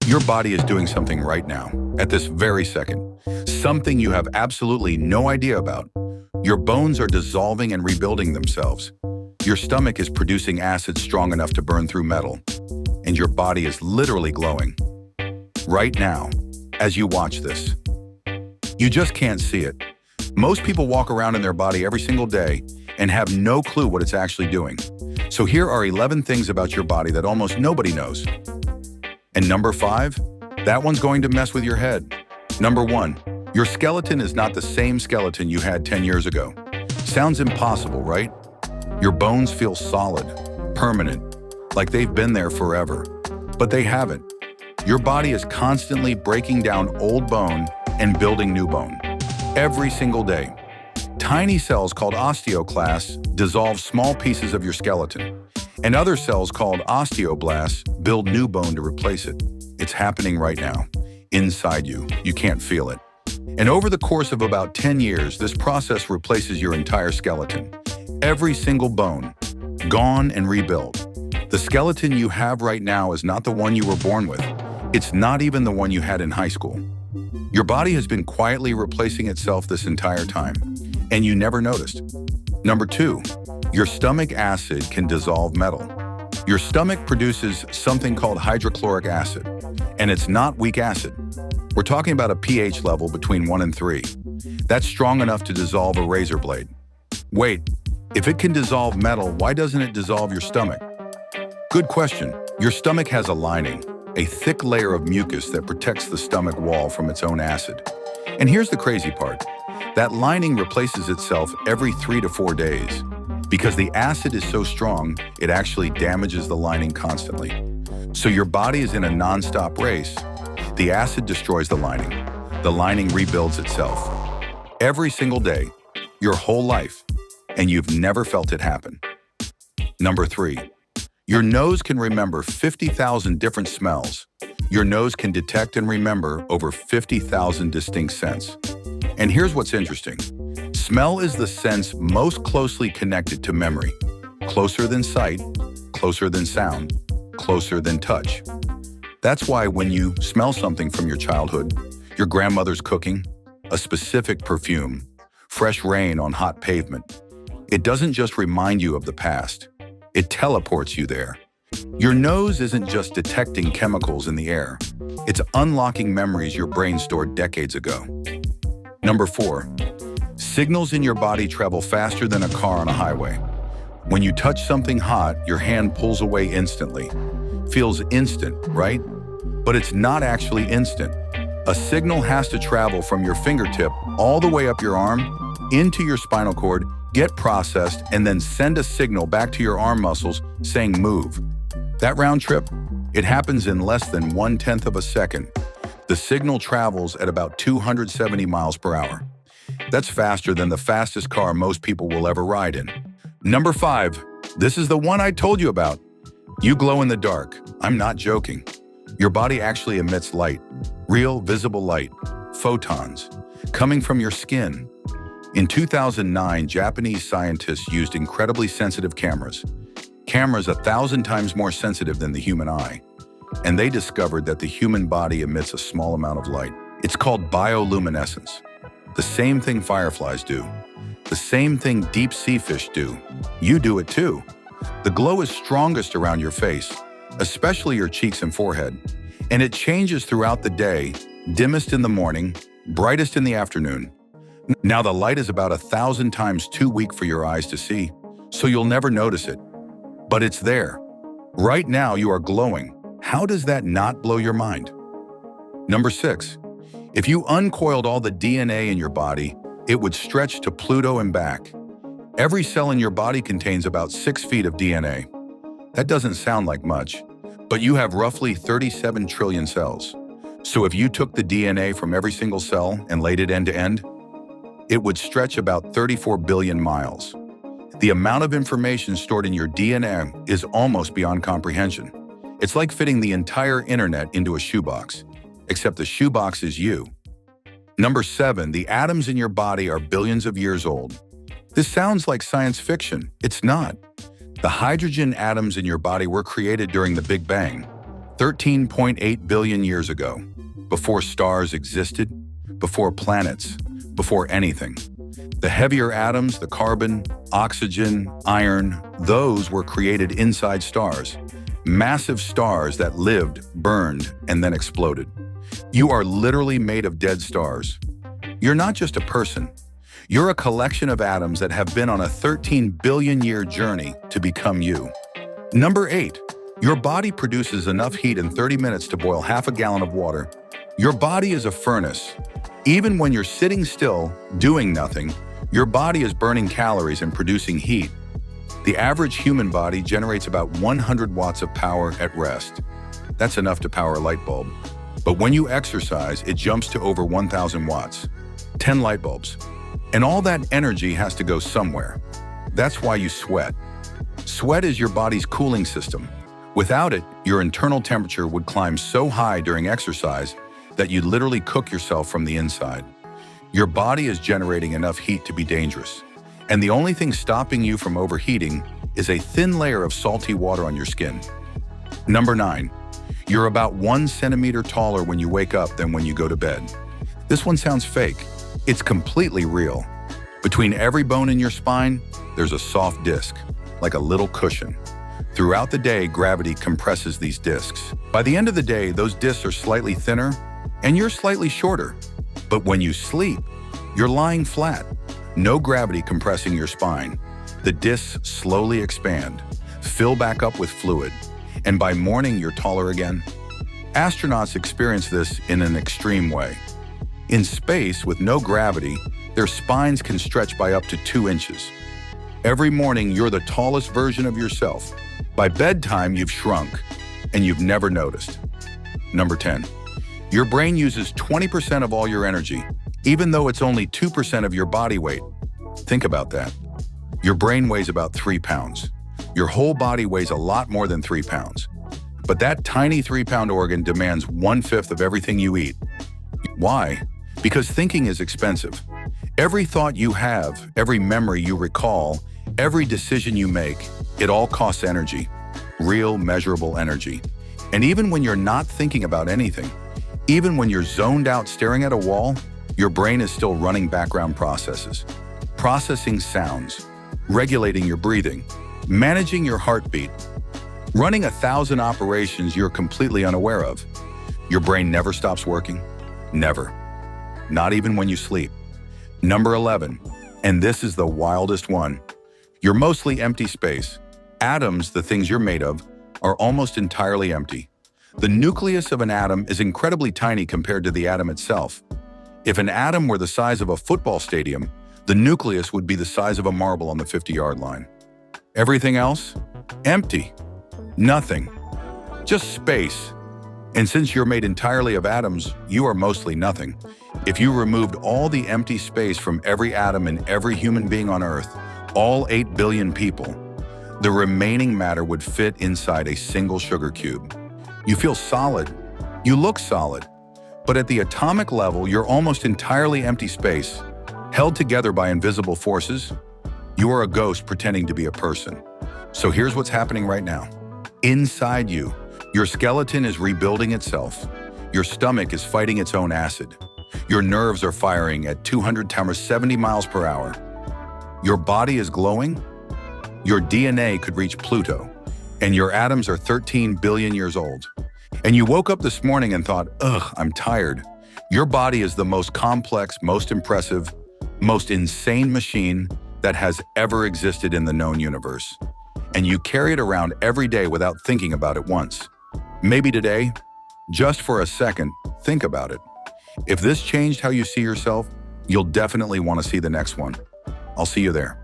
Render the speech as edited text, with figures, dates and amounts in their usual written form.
Your body is doing something right now, at this very second. Something you have absolutely no idea about. Your bones are dissolving and rebuilding themselves. Your stomach is producing acid strong enough to burn through metal. And your body is literally glowing. Right now, as you watch this. You just can't see it. Most people walk around in their body every single day and have no clue what it's actually doing. So here are 11 things about your body that almost nobody knows. And number 5, that one's going to mess with your head. Number 1, your skeleton is not the same skeleton you had 10 years ago. Sounds impossible, right? Your bones feel solid, permanent, like they've been there forever. But they haven't. Your body is constantly breaking down old bone and building new bone. Every single day. Tiny cells called osteoclasts dissolve small pieces of your skeleton, and other cells called osteoblasts build new bone to replace it. It's happening right now, inside you. You can't feel it. And over the course of about 10 years, this process replaces your entire skeleton. Every single bone, gone and rebuilt. The skeleton you have right now is not the one you were born with. It's not even the one you had in high school. Your body has been quietly replacing itself this entire time, and you never noticed. Number 2, your stomach acid can dissolve metal. Your stomach produces something called hydrochloric acid, and it's not weak acid. We're talking about a pH level between 1 and 3. That's strong enough to dissolve a razor blade. Wait, if it can dissolve metal, why doesn't it dissolve your stomach? Good question. Your stomach has a lining, a thick layer of mucus that protects the stomach wall from its own acid. And here's the crazy part. That lining replaces itself every 3 to 4 days. Because the acid is so strong, it actually damages the lining constantly. So your body is in a non-stop race. The acid destroys the lining rebuilds itself. Every single day, your whole life, and you've never felt it happen. Number 3, your nose can remember 50,000 different smells. Your nose can detect and remember over 50,000 distinct scents. And here's what's interesting. Smell is the sense most closely connected to memory. Closer than sight, closer than sound, closer than touch. That's why when you smell something from your childhood, your grandmother's cooking, a specific perfume, fresh rain on hot pavement, it doesn't just remind you of the past. It teleports you there. Your nose isn't just detecting chemicals in the air. It's unlocking memories your brain stored decades ago. Number 4, signals in your body travel faster than a car on a highway. When you touch something hot, your hand pulls away instantly. Feels instant, right? But it's not actually instant. A signal has to travel from your fingertip all the way up your arm, into your spinal cord, get processed, and then send a signal back to your arm muscles saying move. That round trip, it happens in less than 1/10 of a second. The signal travels at about 270 miles per hour. That's faster than the fastest car most people will ever ride in. Number 5, this is the one I told you about. You glow in the dark. I'm not joking. Your body actually emits light, real visible light, photons, coming from your skin. In 2009, Japanese scientists used incredibly sensitive cameras 1,000 times more sensitive than the human eye. And they discovered that the human body emits a small amount of light. It's called bioluminescence. The same thing fireflies do. The same thing deep sea fish do. You do it too. The glow is strongest around your face, especially your cheeks and forehead. And it changes throughout the day, dimmest in the morning, brightest in the afternoon. Now the light is about 1,000 times too weak for your eyes to see, so you'll never notice it. But it's there. Right now you are glowing. How does that not blow your mind? Number 6, if you uncoiled all the DNA in your body, it would stretch to Pluto and back. Every cell in your body contains about 6 feet of DNA. That doesn't sound like much, but you have roughly 37 trillion cells. So if you took the DNA from every single cell and laid it end to end, it would stretch about 34 billion miles. The amount of information stored in your DNA is almost beyond comprehension. It's like fitting the entire internet into a shoebox, except the shoebox is you. Number 7, the atoms in your body are billions of years old. This sounds like science fiction. It's not. The hydrogen atoms in your body were created during the Big Bang. 13.8 billion years ago, before stars existed, before planets, before anything. The heavier atoms, the carbon, oxygen, iron, those were created inside stars. Massive stars that lived, burned, and then exploded. You are literally made of dead stars. You're not just a person. You're a collection of atoms that have been on a 13 billion year journey to become you. Number 8. Your body produces enough heat in 30 minutes to boil half a gallon of water. Your body is a furnace. Even when you're sitting still, doing nothing, your body is burning calories and producing heat. The average human body generates about 100 watts of power at rest. That's enough to power a light bulb. But when you exercise, it jumps to over 1,000 watts. 10 light bulbs. And all that energy has to go somewhere. That's why you sweat. Sweat is your body's cooling system. Without it, your internal temperature would climb so high during exercise that you'd literally cook yourself from the inside. Your body is generating enough heat to be dangerous. And the only thing stopping you from overheating is a thin layer of salty water on your skin. Number 9. You're about 1 centimeter taller when you wake up than when you go to bed. This one sounds fake. It's completely real. Between every bone in your spine, there's a soft disc, like a little cushion. Throughout the day, gravity compresses these discs. By the end of the day, those discs are slightly thinner, and you're slightly shorter. But when you sleep, you're lying flat. No gravity compressing your spine. The discs slowly expand, fill back up with fluid, and by morning you're taller again. Astronauts experience this in an extreme way. In space, with no gravity, their spines can stretch by up to 2 inches. Every morning, you're the tallest version of yourself. By bedtime, you've shrunk, and you've never noticed. Number 10. Your brain uses 20% of all your energy, even though it's only 2% of your body weight. Think about that. Your brain weighs about 3 pounds. Your whole body weighs a lot more than 3 pounds. But that tiny 3-pound organ demands 1/5 of everything you eat. Why? Because thinking is expensive. Every thought you have, every memory you recall, every decision you make, it all costs energy. Real, measurable energy. And even when you're not thinking about anything, even when you're zoned out staring at a wall, your brain is still running background processes. Processing sounds, regulating your breathing, managing your heartbeat, running 1,000 operations you're completely unaware of. Your brain never stops working. Never. Not even when you sleep. Number 11, and this is the wildest one. You're mostly empty space. Atoms, the things you're made of, are almost entirely empty. The nucleus of an atom is incredibly tiny compared to the atom itself. If an atom were the size of a football stadium, the nucleus would be the size of a marble on the 50-yard line. Everything else? Empty. Nothing. Just space. And since you're made entirely of atoms, you are mostly nothing. If you removed all the empty space from every atom in every human being on Earth, all 8 billion people, the remaining matter would fit inside a single sugar cube. You feel solid. You look solid. But at the atomic level, you're almost entirely empty space, held together by invisible forces. You are a ghost pretending to be a person. So here's what's happening right now. Inside you, your skeleton is rebuilding itself. Your stomach is fighting its own acid. Your nerves are firing at 200 times 70 miles per hour. Your body is glowing. Your DNA could reach Pluto, and your atoms are 13 billion years old. And you woke up this morning and thought, ugh, I'm tired. Your body is the most complex, most impressive, most insane machine that has ever existed in the known universe. And you carry it around every day without thinking about it once. Maybe today, just for a second, think about it. If this changed how you see yourself, you'll definitely want to see the next one. I'll see you there.